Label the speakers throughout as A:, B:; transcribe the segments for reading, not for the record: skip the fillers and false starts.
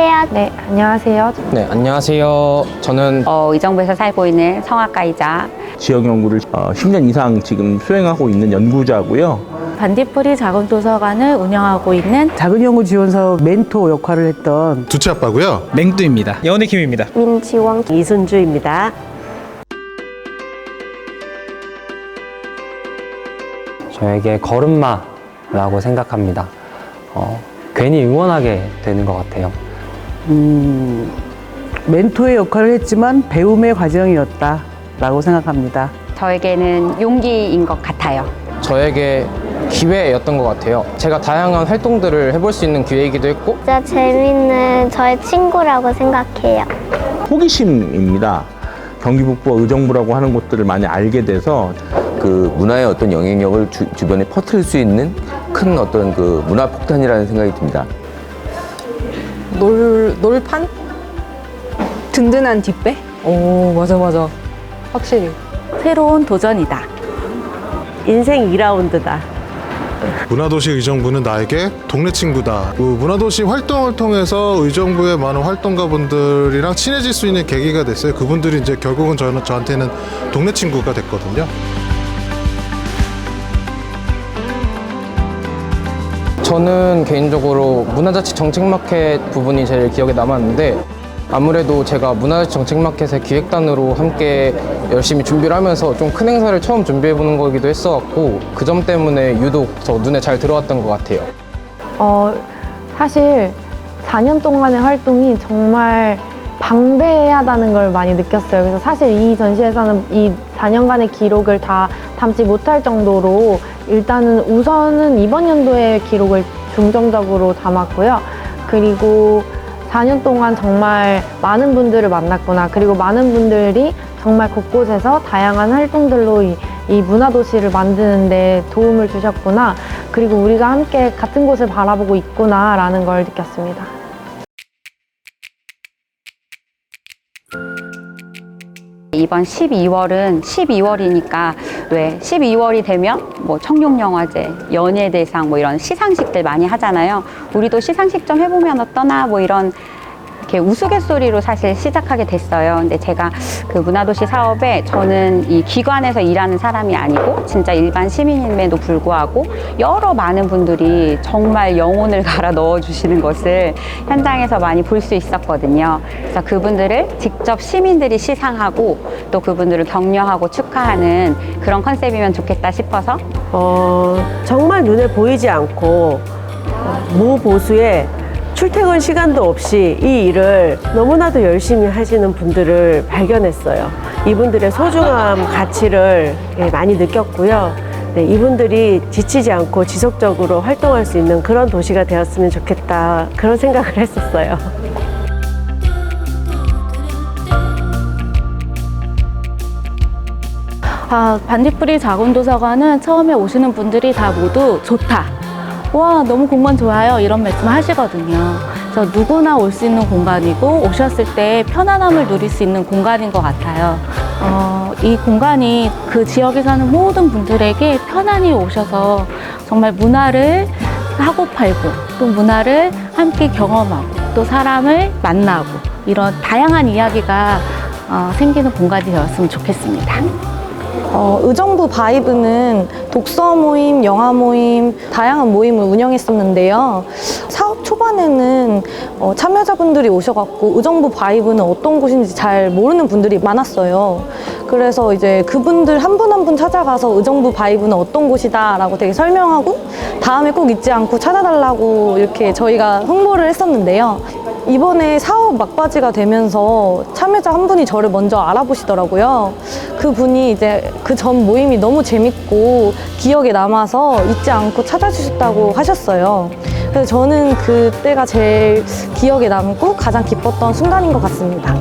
A: 안녕하세요.
B: 네, 안녕하세요.
C: 네, 안녕하세요. 저는
D: 의정부에서 살고 있는 성악가이자
E: 지역 연구를 10년 이상 지금 수행하고 있는 연구자고요.
B: 반딧불이 작은 도서관을 운영하고 있는
F: 작은 연구 지원 사업 멘토 역할을 했던
G: 두치 아빠고요.
C: 맹두입니다. 여운의
A: 민지원.
F: 이순주입니다.
H: 저에게 걸음마라고 생각합니다. 괜히 응원하게 되는 것 같아요.
F: 멘토의 역할을 했지만 배움의 과정이었다라고 생각합니다.
D: 저에게는 용기인 것 같아요.
C: 저에게 기회였던 것 같아요. 제가 다양한 활동들을 해볼 수 있는 기회이기도 했고
A: 진짜 재밌는 저의 친구라고 생각해요.
E: 호기심입니다. 경기북부와 의정부라고 하는 곳들을 많이 알게 돼서
I: 그 문화의 어떤 영향력을 주변에 퍼뜨릴 수 있는 큰 어떤 그 문화 폭탄이라는 생각이 듭니다.
J: 놀판? 든든한 뒷배? 오, 맞아. 확실히.
B: 새로운 도전이다.
F: 인생 2라운드다.
G: 문화도시 의정부는 나에게 동네 친구다. 문화도시 활동을 통해서 의정부의 많은 활동가분들이랑 친해질 수 있는 계기가 됐어요. 그분들이 이제 결국은 저한테는 동네 친구가 됐거든요.
C: 저는 개인적으로 문화자치 정책마켓 부분이 제일 기억에 남았는데 아무래도 제가 문화자치 정책마켓의 기획단으로 함께 열심히 준비를 하면서 좀 큰 행사를 처음 준비해보는 거기도 했어갖고 그 점 때문에 유독 더 눈에 잘 들어왔던 것 같아요.
B: 사실 4년 동안의 활동이 정말 방대하다는 걸 많이 느꼈어요. 그래서 사실 이 전시에서는 이 4년간의 기록을 다 담지 못할 정도로 일단은 우선은 이번 연도의 기록을 중점적으로 담았고요. 그리고 4년 동안 정말 많은 분들을 만났구나. 그리고 많은 분들이 정말 곳곳에서 다양한 활동들로 이 문화도시를 만드는 데 도움을 주셨구나. 그리고 우리가 함께 같은 곳을 바라보고 있구나 라는 걸 느꼈습니다.
D: 이번 12월은 12월이니까 왜 12월이 되면 뭐 청룡영화제, 연예대상 뭐 이런 시상식들 많이 하잖아요. 우리도 시상식 좀 해보면 어떠나 뭐 이런 이렇게 우스갯소리로 사실 시작하게 됐어요. 근데 제가 그 문화도시 사업에 저는 이 기관에서 일하는 사람이 아니고 진짜 일반 시민임에도 불구하고 여러 많은 분들이 정말 영혼을 갈아 넣어주시는 것을 현장에서 많이 볼 수 있었거든요. 그래서 그분들을 직접 시민들이 시상하고 또 그분들을 격려하고 축하하는 그런 컨셉이면 좋겠다 싶어서
F: 정말 눈에 보이지 않고 무보수의 출퇴근 시간도 없이 이 일을 너무나도 열심히 하시는 분들을 발견했어요. 이분들의 소중함, 가치를 많이 느꼈고요. 네, 이분들이 지치지 않고 지속적으로 활동할 수 있는 그런 도시가 되었으면 좋겠다. 그런 생각을 했었어요.
B: 반딧불이 작은 도서관은 처음에 오시는 분들이 다 모두 좋다. 와, 너무 공간 좋아요. 이런 말씀 하시거든요. 그래서 누구나 올 수 있는 공간이고 오셨을 때 편안함을 누릴 수 있는 공간인 것 같아요. 이 공간이 그 지역에 사는 모든 분들에게 편안히 오셔서 정말 문화를 사고 팔고 또 문화를 함께 경험하고 또 사람을 만나고 이런 다양한 이야기가 생기는 공간이 되었으면 좋겠습니다.
K: 의정부 바이브는 독서 모임, 영화 모임, 다양한 모임을 운영했었는데요. 사업 초반에는 참여자분들이 오셔갖고 의정부 바이브는 어떤 곳인지 잘 모르는 분들이 많았어요. 그래서 이제 그분들 한 분 한 분 찾아가서 의정부 바이브는 어떤 곳이다 라고 되게 설명하고 다음에 꼭 잊지 않고 찾아달라고 이렇게 저희가 홍보를 했었는데요. 이번에 사업 막바지가 되면서 참여자 한 분이 저를 먼저 알아보시더라고요. 그분이 이제 그 전 모임이 너무 재밌고 기억에 남아서 잊지 않고 찾아주셨다고 하셨어요. 그래서 저는 그때가 제일 기억에 남고 가장 기뻤던 순간인 것 같습니다.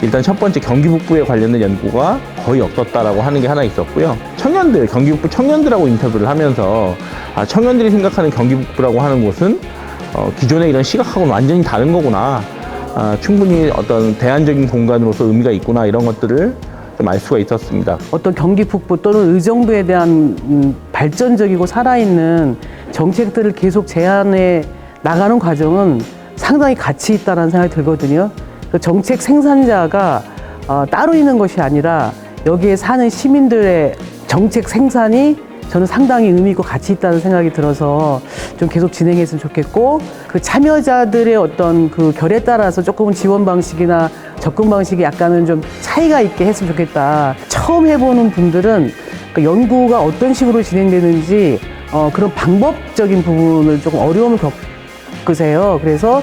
E: 일단 첫 번째 경기북부에 관련된 연구가 거의 없었다라고 하는 게 하나 있었고요. 청년들, 경기북부 청년들하고 인터뷰를 하면서 청년들이 생각하는 경기북부라고 하는 곳은 기존의 이런 시각하고는 완전히 다른 거구나. 충분히 어떤 대안적인 공간으로서 의미가 있구나 이런 것들을 좀 알 수가 있었습니다.
F: 어떤 경기 북부 또는 의정부에 대한 발전적이고 살아있는
L: 정책들을 계속 제안해 나가는 과정은 상당히 가치 있다는 생각이 들거든요. 그 정책 생산자가 따로 있는 것이 아니라 여기에 사는 시민들의 정책 생산이 저는 상당히 의미 있고 가치 있다는 생각이 들어서 좀 계속 진행했으면 좋겠고, 그 참여자들의 어떤 그 결에 따라서 조금은 지원 방식이나 접근 방식이 약간은 좀 차이가 있게 했으면 좋겠다. 처음 해보는 분들은 그 연구가 어떤 식으로 진행되는지 그런 방법적인 부분을 조금 어려움을 겪으세요. 그래서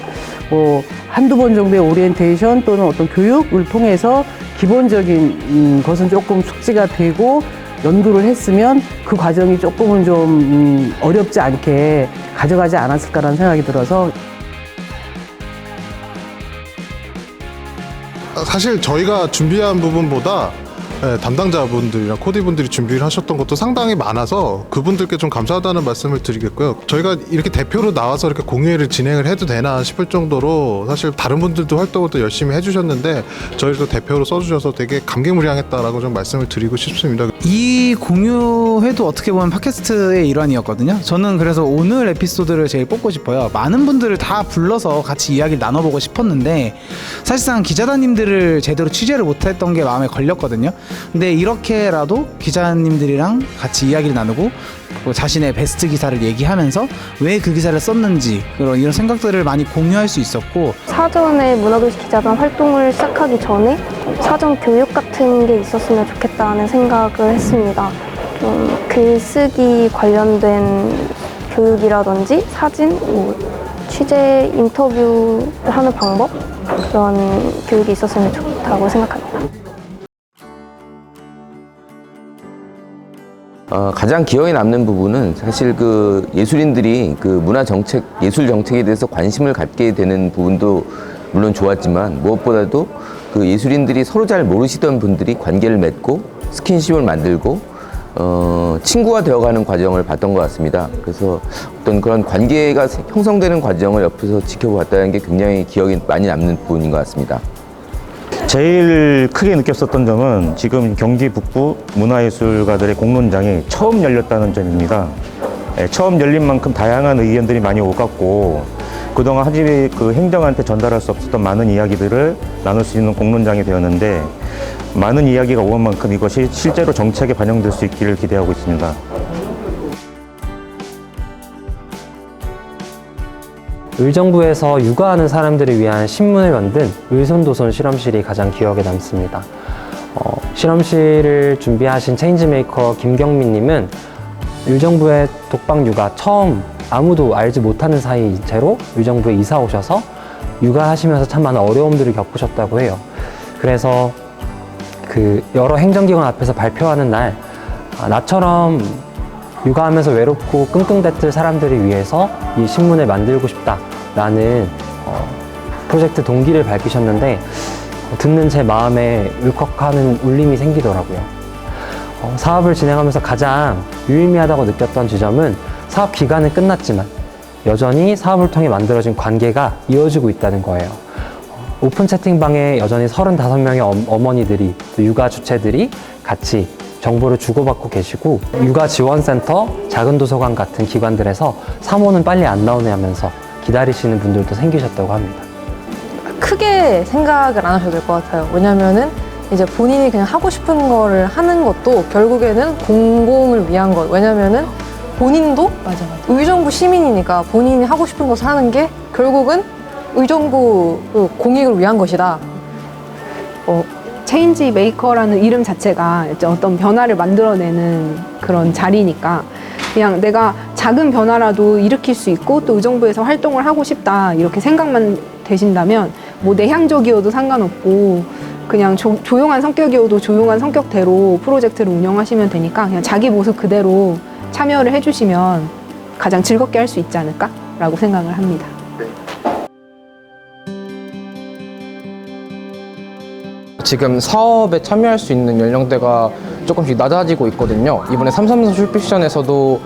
L: 뭐 한두 번 정도의 오리엔테이션 또는 어떤 교육을 통해서 기본적인 것은 조금 숙지가 되고 연구를 했으면 그 과정이 조금은 좀 어렵지 않게 가져가지 않았을까라는 생각이 들어서.
G: 사실 저희가 준비한 부분보다 담당자분들이랑 코디분들이 준비를 하셨던 것도 상당히 많아서 그분들께 좀 감사하다는 말씀을 드리겠고요. 저희가 이렇게 대표로 나와서 이렇게 공유회를 진행을 해도 되나 싶을 정도로 사실 다른 분들도 활동을 또 열심히 해주셨는데 저희도 대표로 써주셔서 되게 감개무량했다라고 좀 말씀을 드리고 싶습니다.
M: 이 공유회도 어떻게 보면 팟캐스트의 일환이었거든요. 저는 그래서 오늘 에피소드를 제일 뽑고 싶어요. 많은 분들을 다 불러서 같이 이야기를 나눠보고 싶었는데 사실상 기자단님들을 제대로 취재를 못했던 게 마음에 걸렸거든요. 근데 이렇게라도 기자님들이랑 같이 이야기를 나누고 자신의 베스트 기사를 얘기하면서 왜 그 기사를 썼는지 이런 생각들을 많이 공유할 수 있었고,
A: 사전에 문화도시 기자단 활동을 시작하기 전에 사전 교육 같은 게 있었으면 좋겠다는 생각을 했습니다. 좀 글쓰기 관련된 교육이라든지 사진, 뭐 취재 인터뷰하는 방법, 그런 교육이 있었으면 좋다고 생각합니다.
I: 가장 기억에 남는 부분은 사실 그 예술인들이 그 문화 정책, 예술 정책에 대해서 관심을 갖게 되는 부분도 물론 좋았지만 무엇보다도 그 예술인들이 서로 잘 모르시던 분들이 관계를 맺고 스킨십을 만들고 친구가 되어가는 과정을 봤던 것 같습니다. 그래서 어떤 그런 관계가 형성되는 과정을 옆에서 지켜봤다는 게 굉장히 기억에 많이 남는 부분인 것 같습니다.
N: 제일 크게 느꼈었던 점은 지금 경기 북부 문화예술가들의 공론장이 처음 열렸다는 점입니다. 처음 열린 만큼 다양한 의견들이 많이 오갔고 그동안 하지비 그 행정한테 전달할 수 없었던 많은 이야기들을 나눌 수 있는 공론장이 되었는데 많은 이야기가 오는 만큼 이것이 실제로 정책에 반영될 수 있기를 기대하고 있습니다.
H: 의정부에서 육아하는 사람들을 위한 신문을 만든 의손도손 실험실이 가장 기억에 남습니다. 실험실을 준비하신 체인지메이커 김경민님은 의정부의 독방 육아 처음 아무도 알지 못하는 사이인 채로 의정부에 이사 오셔서 육아하시면서 참 많은 어려움들을 겪으셨다고 해요. 그래서 그 여러 행정기관 앞에서 발표하는 날 나처럼 육아하면서 외롭고 끙끙댔을 사람들을 위해서 이 신문을 만들고 싶다라는 프로젝트 동기를 밝히셨는데 듣는 제 마음에 울컥하는 울림이 생기더라고요. 사업을 진행하면서 가장 유의미하다고 느꼈던 지점은 사업 기간은 끝났지만 여전히 사업을 통해 만들어진 관계가 이어지고 있다는 거예요. 오픈 채팅방에 여전히 35명의 어머니들이 또 육아 주체들이 같이 정보를 주고받고 계시고 육아지원센터, 작은 도서관 같은 기관들에서 사모는 빨리 안 나오네 하면서 기다리시는 분들도 생기셨다고 합니다.
K: 크게 생각을 안 하셔도 될 것 같아요. 왜냐면은 이제 본인이 그냥 하고 싶은 거를 하는 것도 결국에는 공공을 위한 것. 왜냐면은 본인도 의정부 시민이니까 본인이 하고 싶은 것을 하는 게 결국은 의정부 공익을 위한 것이다.
J: 체인지 메이커라는 이름 자체가 어떤 변화를 만들어내는 그런 자리니까 그냥 내가 작은 변화라도 일으킬 수 있고 또 의정부에서 활동을 하고 싶다 이렇게 생각만 되신다면 뭐 내향적이어도 상관없고 그냥 조용한 성격이어도 조용한 성격대로 프로젝트를 운영하시면 되니까 그냥 자기 모습 그대로 참여를 해주시면 가장 즐겁게 할 수 있지 않을까라고 생각을 합니다.
C: 지금 사업에 참여할 수 있는 연령대가 조금씩 낮아지고 있거든요. 이번에 삼삼선 슈피션에서도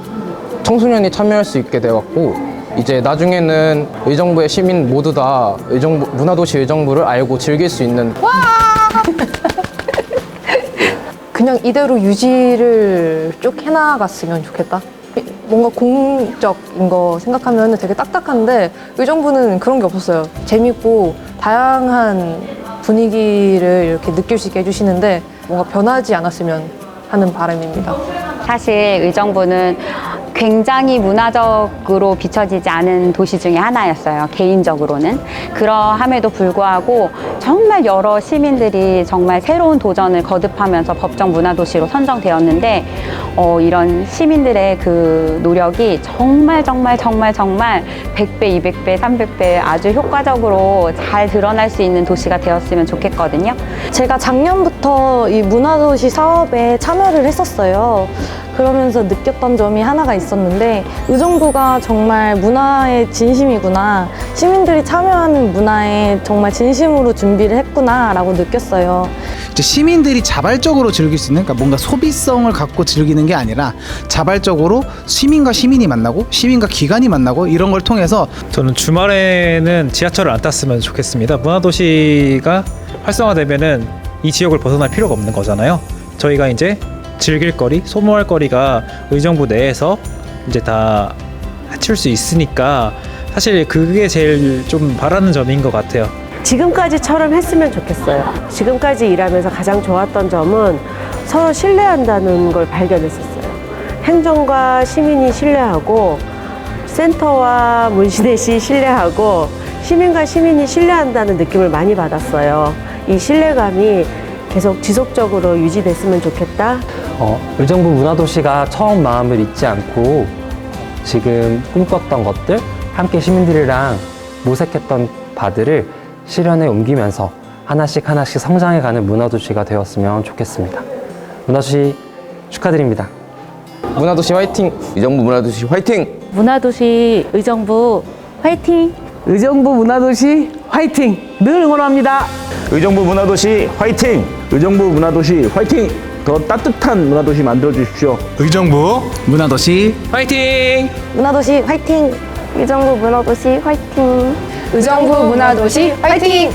C: 청소년이 참여할 수 있게 되었고 이제 나중에는 의정부의 시민 모두 다 문화도시 의정부를 알고 즐길 수 있는
K: 그냥 이대로 유지를 쭉 해나갔으면 좋겠다.
O: 뭔가 공적인 거 생각하면 되게 딱딱한데 의정부는 그런 게 없었어요. 재밌고 다양한 분위기를 이렇게 느낄 수 있게 해주시는데 뭔가 변하지 않았으면 하는 바람입니다.
D: 사실 의정부는 굉장히 문화적으로 비춰지지 않은 도시 중에 하나였어요. 개인적으로는. 그러함에도 불구하고 정말 여러 시민들이 정말 새로운 도전을 거듭하면서 법정 문화도시로 선정되었는데 이런 시민들의 그 노력이 정말 100배, 200배, 300배 아주 효과적으로 잘 드러날 수 있는 도시가 되었으면 좋겠거든요.
K: 제가 작년부터 이 문화도시 사업에 참여를 했었어요. 그러면서 느꼈던 점이 하나가 있었는데 의정부가 정말 문화의 진심이구나, 시민들이 참여하는 문화에 정말 진심으로 준비를 했구나 라고 느꼈어요.
M: 이제 시민들이 자발적으로 즐길 수 있는, 그러니까 뭔가 소비성을 갖고 즐기는 게 아니라 자발적으로 시민과 시민이 만나고 시민과 기관이 만나고 이런 걸 통해서
P: 저는 주말에는 지하철을 안 탔으면 좋겠습니다. 문화도시가 활성화되면은 이 지역을 벗어날 필요가 없는 거잖아요. 저희가 이제 즐길 거리, 소모할 거리가 의정부 내에서 이제 다 해칠 수 있으니까 사실 그게 제일 좀 바라는 점인 것 같아요.
F: 지금까지처럼 했으면 좋겠어요. 지금까지 일하면서 가장 좋았던 점은 서로 신뢰한다는 걸 발견했었어요. 행정과 시민이 신뢰하고 센터와 문신혜시 신뢰하고 시민과 시민이 신뢰한다는 느낌을 많이 받았어요. 이 신뢰감이 계속 지속적으로 유지됐으면 좋겠다.
H: 의정부 문화도시가 처음 마음을 잊지 않고 지금 꿈꿨던 것들, 함께 시민들이랑 모색했던 바들을 실현에 옮기면서 하나씩 성장해가는 문화도시가 되었으면 좋겠습니다. 문화도시 축하드립니다.
C: 문화도시 화이팅!
I: 의정부 문화도시 화이팅!
K: 문화도시 의정부 화이팅!
L: 의정부 문화도시 화이팅! 늘 응원합니다.
E: 의정부 문화도시 화이팅! 의정부 문화도시 화이팅! 더 따뜻한 문화도시 만들어 주십시오.
G: 의정부
M: 문화도시
P: 화이팅!
K: 문화도시 화이팅!
A: 의정부 문화도시 화이팅!
J: 의정부 문화도시 화이팅!